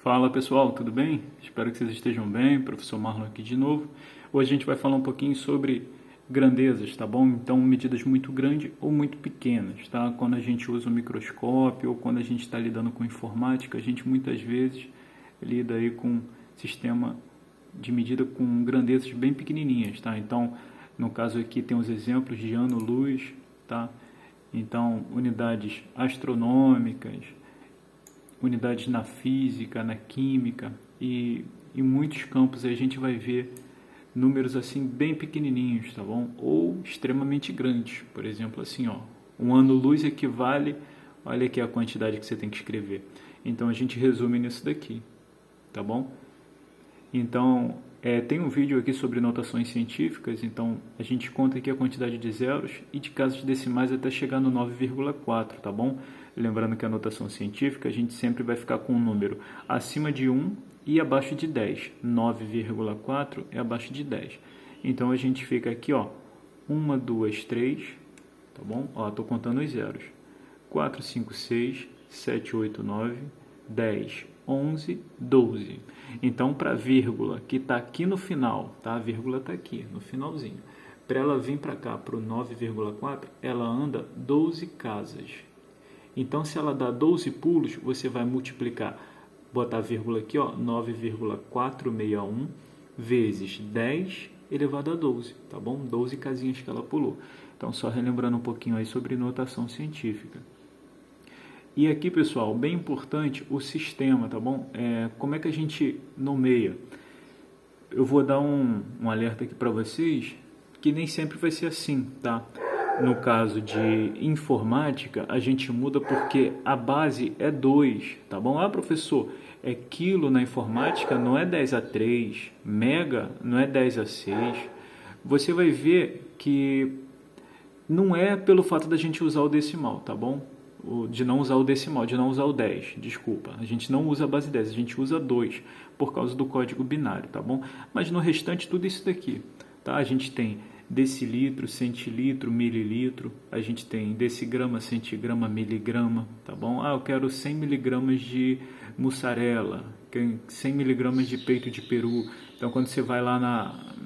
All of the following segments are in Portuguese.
Fala pessoal, tudo bem? Espero que vocês estejam bem. Professor Marlon aqui de novo. Hoje a gente vai falar um pouquinho sobre grandezas, tá bom? Então, medidas muito grandes ou muito pequenas, tá? Quando a gente usa o microscópio ou quando a gente está lidando com informática, a gente muitas vezes lida aí com sistema de medida com grandezas bem pequenininhas, tá? Então, no caso aqui tem os exemplos de ano-luz, tá? Então, unidades astronômicas, unidades na física, na química e em muitos campos a gente vai ver números assim bem pequenininhos, tá bom? Ou extremamente grandes, por exemplo, assim, ó, um ano-luz equivale, olha aqui a quantidade que você tem que escrever. Então a gente resume nisso daqui, tá bom? Então, tem um vídeo aqui sobre notações científicas, então a gente conta aqui a quantidade de zeros e de casas decimais até chegar no 9,4, tá bom? Lembrando que a notação científica a gente sempre vai ficar com um número acima de 1 e abaixo de 10. 9,4 é abaixo de 10. Então a gente fica aqui, ó, 1, 2, 3, tá bom? Ó, tô contando os zeros. 4, 5, 6, 7, 8, 9, 10, 11, 12. Então, para a vírgula que está aqui no final, tá? A vírgula está aqui, no finalzinho. Para ela vir para cá, para o 9,4, ela anda 12 casas. Então, se ela dá 12 pulos, você vai multiplicar, botar a vírgula aqui, ó, 9,461 vezes 10 elevado a 12, tá bom? 12 casinhas que ela pulou. Então, só relembrando um pouquinho aí sobre notação científica. E aqui, pessoal, bem importante o sistema, tá bom? Como é que a gente nomeia? Eu vou dar um alerta aqui para vocês que nem sempre vai ser assim, tá? No caso de informática, a gente muda porque a base é 2, tá bom? Ah, professor, quilo na informática não é 10 a 3, mega não é 10 a 6. Você vai ver que não é pelo fato da gente usar o decimal, tá bom? De não usar o decimal, de não usar o 10, desculpa. A gente não usa a base 10, a gente usa 2 por causa do código binário, tá bom? Mas no restante tudo isso daqui, tá? A gente tem decilitro, centilitro, mililitro, a gente tem decigrama, centigrama, miligrama, tá bom? Ah, eu quero 100 miligramas de mussarela, 100 miligramas de peito de peru. Então, quando você vai lá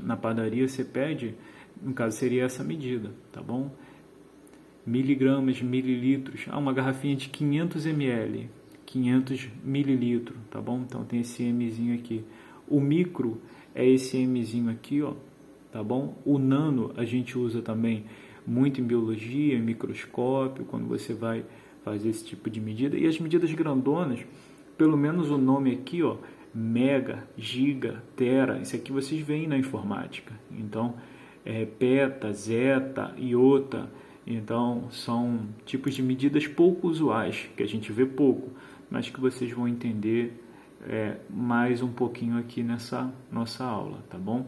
na padaria, você pede, no caso seria essa medida, tá bom? Miligramas, mililitros, uma garrafinha de 500 ml, 500 mililitros, tá bom? Então tem esse Mzinho aqui. O micro é esse Mzinho aqui, ó, tá bom? O nano a gente usa também muito em biologia, em microscópio, quando você vai fazer esse tipo de medida. E as medidas grandonas, pelo menos o nome aqui, ó, mega, giga, tera, isso aqui vocês veem na informática. Então, peta, zeta, iota. Então, são tipos de medidas pouco usuais, que a gente vê pouco, mas que vocês vão entender mais um pouquinho aqui nessa nossa aula, tá bom?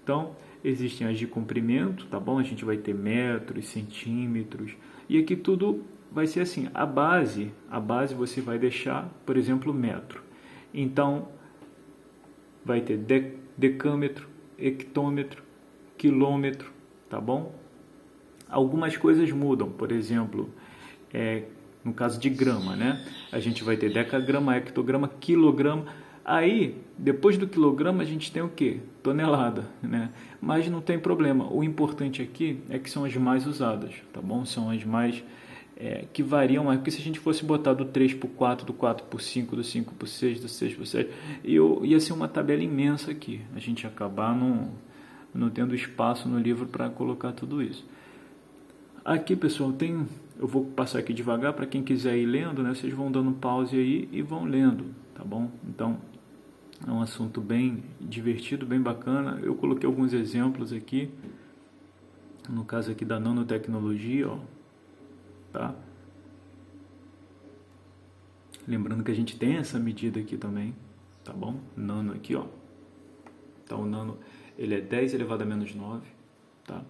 Então, existem as de comprimento, tá bom? A gente vai ter metros, centímetros, e aqui tudo vai ser assim, a base você vai deixar, por exemplo, metro. Então, vai ter decâmetro, hectômetro, quilômetro, tá bom? Algumas coisas mudam, por exemplo, no caso de grama, né? A gente vai ter decagrama, hectograma, quilograma. Aí, depois do quilograma, a gente tem o quê? Tonelada, né? Mas não tem problema. O importante aqui é que são as mais usadas, tá bom? São as mais que variam mais. Porque se a gente fosse botar do 3 para o 4, do 4 para o 5, do 5 para o 6, do 6 para o 7, ia ser uma tabela imensa aqui. A gente ia acabar não tendo espaço no livro para colocar tudo isso. Aqui, pessoal, eu vou passar aqui devagar para quem quiser ir lendo, né? Vocês vão dando pause aí e vão lendo, tá bom? Então, é um assunto bem divertido, bem bacana. Eu coloquei alguns exemplos aqui, no caso aqui da nanotecnologia, ó, tá? Lembrando que a gente tem essa medida aqui também, tá bom? Nano aqui, ó. Então, o nano, ele é 10 elevado a menos 9, tá?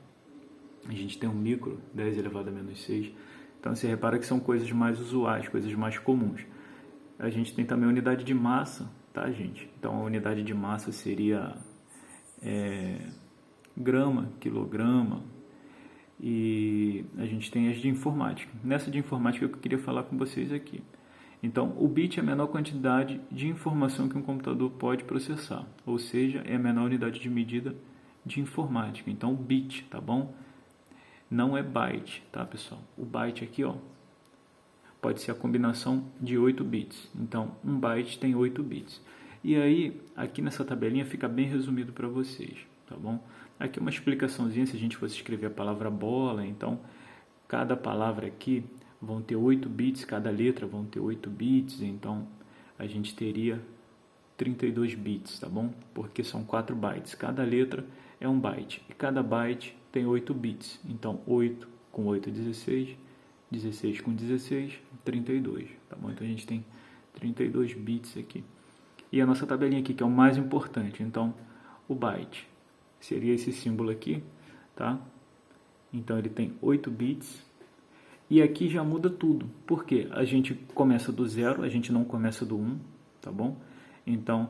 A gente tem um micro, 10 elevado a menos 6. Então, você repara que são coisas mais usuais, coisas mais comuns. A gente tem também a unidade de massa, tá, gente? Então, a unidade de massa seria grama, quilograma. E a gente tem as de informática. Nessa de informática, eu queria falar com vocês aqui. Então, o bit é a menor quantidade de informação que um computador pode processar, ou seja, é a menor unidade de medida de informática. Então, bit, tá bom? Não é byte, tá, pessoal? O byte aqui, ó, pode ser a combinação de 8 bits. Então, um byte tem 8 bits. E aí, aqui nessa tabelinha fica bem resumido para vocês, tá bom? Aqui uma explicaçãozinha, se a gente fosse escrever a palavra bola, então, cada palavra aqui vão ter 8 bits, cada letra vão ter 8 bits, então a gente teria 32 bits, tá bom? Porque são 4 bytes, cada letra é um byte, e cada byte tem 8 bits, então 8 com 8 é 16, 16 com 16, 32, tá bom? Então a gente tem 32 bits aqui. E a nossa tabelinha aqui, que é o mais importante, então o byte seria esse símbolo aqui, tá? Então ele tem 8 bits. E aqui já muda tudo, porque a gente começa do 0, a gente não começa do 1, tá bom? Então,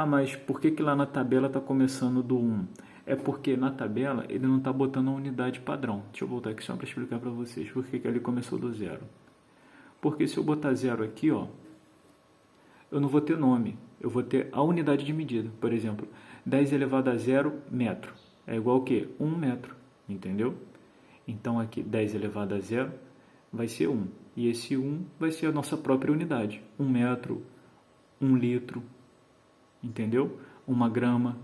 mas por que lá na tabela está começando do 1? É porque na tabela ele não está botando a unidade padrão. Deixa eu voltar aqui só para explicar para vocês por que ele começou do 0. Porque se eu botar 0 aqui, ó, eu não vou ter nome, eu vou ter a unidade de medida. Por exemplo, 10 elevado a 0 metro é igual ao quê? 1 metro, entendeu? Então aqui 10 elevado a 0 vai ser 1. E esse 1 vai ser a nossa própria unidade. 1 metro, 1 litro, entendeu? 1 grama.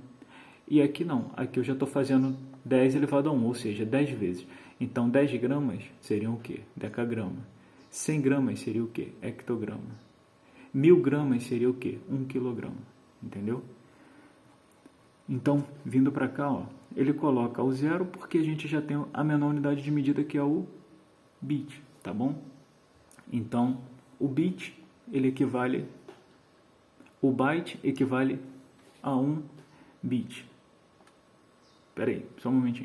E aqui não. Aqui eu já estou fazendo 10 elevado a 1, ou seja, 10 vezes. Então 10 gramas seriam o quê? Decagrama. 100 gramas seria o quê? Hectograma. 1000 gramas seria o quê? 1 quilograma. Entendeu? Então, vindo para cá, ó, ele coloca o 0 porque a gente já tem a menor unidade de medida, que é o bit. Tá bom? Então, o bit, ele equivale, o byte equivale a 1 bit. Espera aí, só um momentinho.